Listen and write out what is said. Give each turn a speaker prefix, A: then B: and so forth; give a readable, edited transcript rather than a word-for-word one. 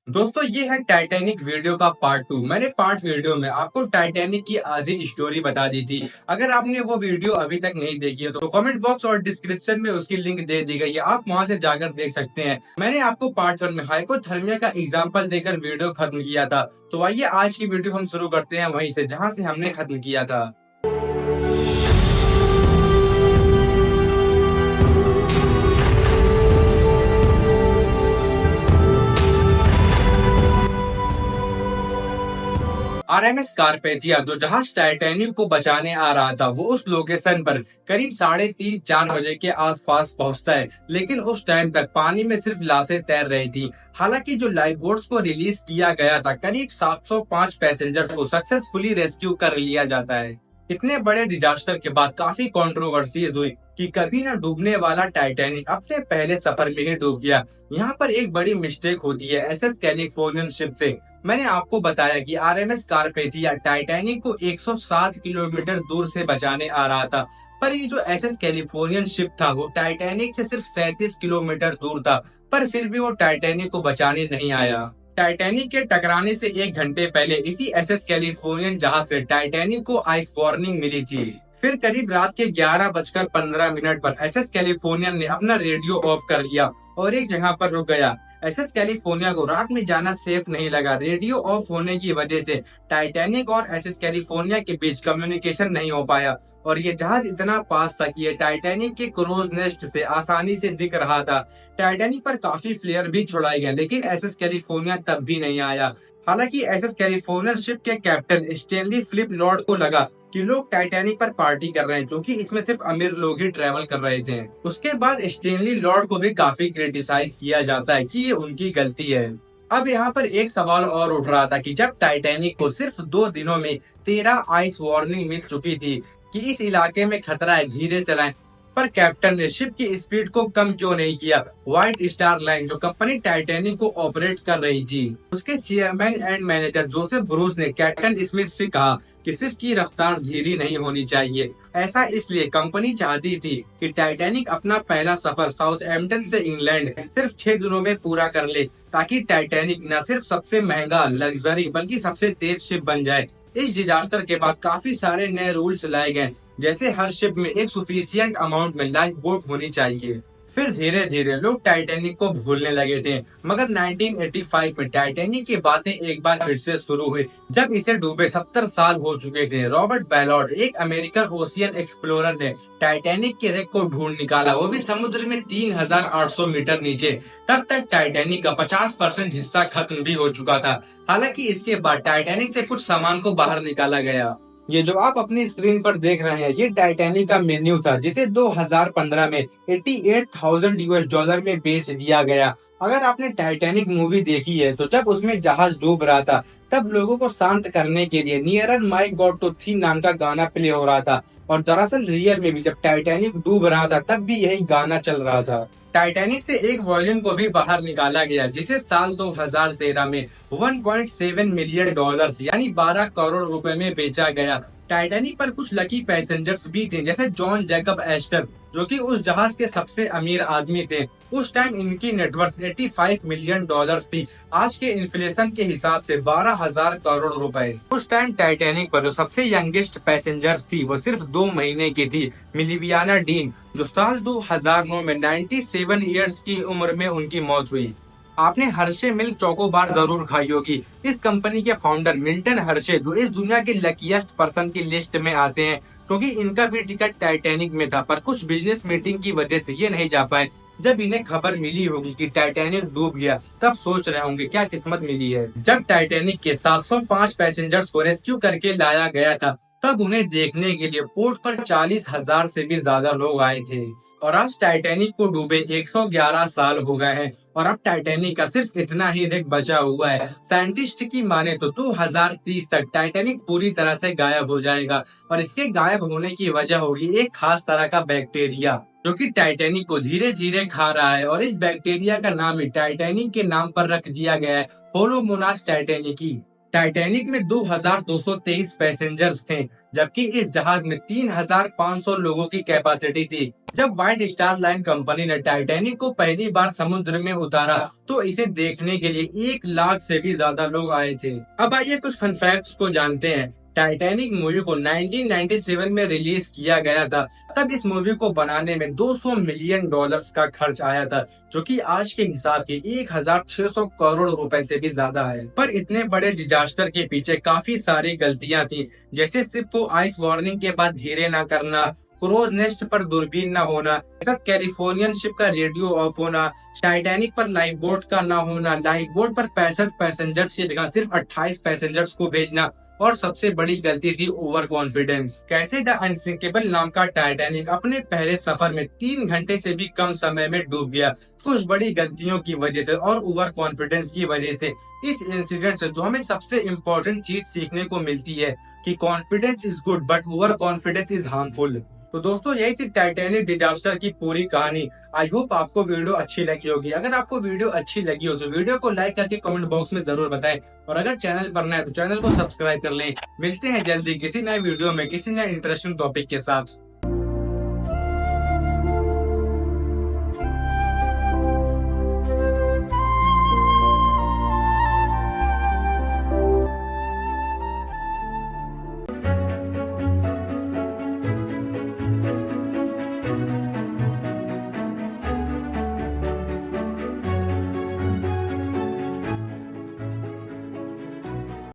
A: दोस्तों ये है टाइटैनिक वीडियो का पार्ट 2। मैंने पार्ट वीडियो में आपको टाइटैनिक की आधी स्टोरी बता दी थी। अगर आपने वो वीडियो अभी तक नहीं देखी है तो कमेंट बॉक्स और डिस्क्रिप्शन में उसकी लिंक दे दी गई है, आप वहां से जाकर देख सकते हैं। मैंने आपको पार्ट 1 में हाइपोथर्मिया का एग्जाम्पल देकर वीडियो खत्म किया था। तो आइए आज की वीडियो हम शुरू करते हैं वहीं से जहाँ से हमने खत्म किया था। आरएमएस कारपेथिया जो जहाज टाइटैनिक को बचाने आ रहा था वो उस लोकेशन पर करीब 3:30-4 बजे के आसपास पहुंचता है, लेकिन उस टाइम तक पानी में सिर्फ लाशें तैर रही थी। हालांकि जो लाइफ बोट्स को रिलीज किया गया था, करीब 705 पैसेंजर्स को सक्सेसफुली रेस्क्यू कर लिया जाता है। इतने बड़े डिजास्टर के बाद काफी कंट्रोवर्सीज हुई कि कभी न डूबने वाला टाइटैनिक अपने पहले सफर में ही डूब गया। यहाँ पर एक बड़ी मिस्टेक होती है एसएस कैलिफोर्नियन शिप से। मैंने आपको बताया कि आरएमएस कारपेथिया टाइटैनिक को 107 किलोमीटर दूर से बचाने आ रहा था, पर ये जो एसएस कैलिफोर्नियन शिप था वो टाइटैनिक से सिर्फ 37 किलोमीटर दूर था, पर फिर भी वो टाइटैनिक को बचाने नहीं आया। टाइटैनिक के टकराने से 1 घंटे पहले इसी एसएस कैलिफोर्नियन जहाज से टाइटैनिक को आइस वार्निंग मिली थी। फिर करीब रात के 11:15 पर एसएस कैलिफोर्नियन ने अपना रेडियो ऑफ कर लिया और एक जगह पर रुक गया। एसएस कैलिफोर्निया को रात में जाना सेफ नहीं लगा। रेडियो ऑफ होने की वजह से टाइटैनिक और एसएस कैलिफोर्निया के बीच कम्युनिकेशन नहीं हो पाया और ये जहाज इतना पास था कि ये टाइटैनिक के क्रूज नेस्ट से आसानी से दिख रहा था। टाइटैनिक पर काफी फ्लेयर भी छुड़ाए गए, लेकिन एसएस कैलिफोर्निया तब भी नहीं आया। हालांकि एसएस कैलिफोर्निया शिप के कैप्टन स्टेनली फिलिप लॉर्ड को लगा कि लोग टाइटैनिक पर पार्टी कर रहे हैं, क्योंकि इसमें सिर्फ अमीर लोग ही ट्रेवल कर रहे थे। उसके बाद स्टेनली लॉर्ड को भी काफी क्रिटिसाइज किया जाता है कि ये उनकी गलती है। अब यहाँ पर एक सवाल और उठ रहा था कि जब टाइटैनिक को सिर्फ 2 दिनों में 13 आइस वार्निंग मिल चुकी थी कि इस इलाके में खतरा है, धीरे चलाएं, पर कैप्टन ने शिप की स्पीड को कम क्यों नहीं किया। व्हाइट स्टार लाइन जो कंपनी टाइटैनिक को ऑपरेट कर रही थी, उसके chairman and manager Joseph Bruce ने कैप्टन स्मिथ से कहा कि शिप की रफ्तार धीरे नहीं होनी चाहिए। ऐसा इसलिए कंपनी चाहती थी कि टाइटैनिक अपना पहला सफर साउथहैम्पटन से इंग्लैंड सिर्फ 6 दिनों में पूरा कर ले, ताकि टाइटैनिक न सिर्फ सबसे महंगा लग्जरी बल्कि सबसे तेज शिप बन जाए। इस डिजास्टर के बाद काफी सारे नए रूल्स लाए गए, जैसे हर शिप में एक सफिशिएंट अमाउंट में लाइफ बोट होनी चाहिए। फिर धीरे धीरे लोग टाइटैनिक को भूलने लगे थे, मगर 1985 में टाइटैनिक की बातें एक बार फिर से शुरू हुई, जब इसे डूबे 70 साल हो चुके थे। रॉबर्ट बैलॉर्ड, एक अमेरिकन ओशियन एक्सप्लोरर, ने टाइटैनिक के रेक को ढूंढ निकाला, वो भी समुद्र में 3800 मीटर नीचे। तब तक टाइटैनिक का 50% हिस्सा खत्म भी हो चुका था। हालांकि इसके बाद टाइटैनिक से कुछ सामान को बाहर निकाला गया। ये जो आप अपनी स्क्रीन पर देख रहे हैं, ये टाइटैनिक का मेन्यू था, जिसे 2015 में $88,000 में बेच दिया गया। अगर आपने टाइटैनिक मूवी देखी है तो जब उसमें जहाज डूब रहा था, तब लोगों को शांत करने के लिए नियरर माई गॉड टू थी नाम का गाना प्ले हो रहा था, और दरअसल रियल में भी जब टाइटैनिक डूब रहा था तब भी यही गाना चल रहा था। टाइटैनिक से एक वॉल्यूम को भी बाहर निकाला गया, जिसे साल 2013 में $1.7 मिलियन यानी 12 करोड़ रुपए में बेचा गया। टाइटैनिक पर कुछ लकी पैसेंजर्स भी थे, जैसे जॉन जैकब एस्टर, जो कि उस जहाज के सबसे अमीर आदमी थे। उस टाइम इनकी नेटवर्थ $85 मिलियन थी, आज के इन्फ्लेशन के हिसाब से 12,000 करोड़ रुपए। उस टाइम टाइटैनिक पर जो सबसे यंगेस्ट पैसेंजर्स थी वो सिर्फ 2 महीने की थी, मिलिवियाना डीन, जो साल 2009 में 97 ईयर्स की उम्र में उनकी मौत हुई। आपने हर्शे मिल्क चोकोबार जरूर खाई होगी। इस कंपनी के फाउंडर मिल्टन हर्शे, जो इस दुनिया के लकीएस्ट पर्सन की लिस्ट में आते हैं, क्योंकि इनका भी टिकट टाइटैनिक में था, पर कुछ बिजनेस मीटिंग की वजह से ये नहीं जा पाए। जब इन्हें खबर मिली होगी कि टाइटैनिक डूब गया, तब सोच रहे होंगे क्या किस्मत मिली है। जब टाइटैनिक के 705 पैसेंजर्स को रेस्क्यू करके लाया गया था, तब उन्हें देखने के लिए पोर्ट पर 40,000 से भी ज्यादा लोग आए थे। और आज टाइटैनिक को डूबे 111 साल हो गए हैं, और अब टाइटैनिक का सिर्फ इतना ही रेक बचा हुआ है। साइंटिस्ट की माने तो 2030 तक टाइटैनिक पूरी तरह से गायब हो जाएगा, और इसके गायब होने की वजह होगी एक खास तरह का बैक्टीरिया, जो कि टाइटैनिक को धीरे धीरे खा रहा है। और इस बैक्टीरिया का नाम ही टाइटैनिक के नाम पर रख दिया गया है, होलोमोनास टाइटैनिकी। टाइटैनिक में 2223 पैसेंजर्स थे, जबकि इस जहाज में 3,500 लोगों की कैपेसिटी थी। जब व्हाइट स्टार लाइन कंपनी ने टाइटैनिक को पहली बार समुद्र में उतारा तो इसे देखने के लिए 1 लाख से भी ज्यादा लोग आए थे। अब आइए कुछ फन फैक्ट्स को जानते हैं। टाइटैनिक मूवी को 1997 में रिलीज किया गया था। तब इस मूवी को बनाने में $200 मिलियन का खर्च आया था, जो कि आज के हिसाब के 1,600 करोड़ रुपए से भी ज्यादा है। पर इतने बड़े डिजास्टर के पीछे काफी सारी गलतियां थी, जैसे शिप को आइस वार्निंग के बाद धीरे न करना, क्रोज नेस्ट पर दूरबीन न होना, कैलिफोर्नियन शिप का रेडियो ऑफ होना, टाइटैनिक पर लाइफ बोट का न होना, लाइफ बोट पर 65 पैसेंजर्स की जगह सिर्फ 28 पैसेंजर्स को भेजना, और सबसे बड़ी गलती थी ओवर कॉन्फिडेंस। कैसे द अनसिंकेबल नाम का टाइटैनिक अपने पहले सफर में 3 घंटे से भी कम समय में डूब गया, कुछ बड़ी गलतियों की वजह से और ओवर कॉन्फिडेंस की वजह से। इस इंसिडेंट से जो हमें सबसे इम्पोर्टेंट चीज सीखने को मिलती है कि confidence is good but over confidence is harmful. तो दोस्तों यही थी टाइटैनिक डिजास्टर की पूरी कहानी। आई होप आपको वीडियो अच्छी लगी होगी। अगर आपको वीडियो अच्छी लगी हो तो वीडियो को लाइक करके कमेंट बॉक्स में जरूर बताएं, और अगर चैनल पर नए तो चैनल को सब्सक्राइब कर लें। मिलते हैं जल्दी किसी नए वीडियो में किसी नए इंटरेस्टिंग टॉपिक के साथ।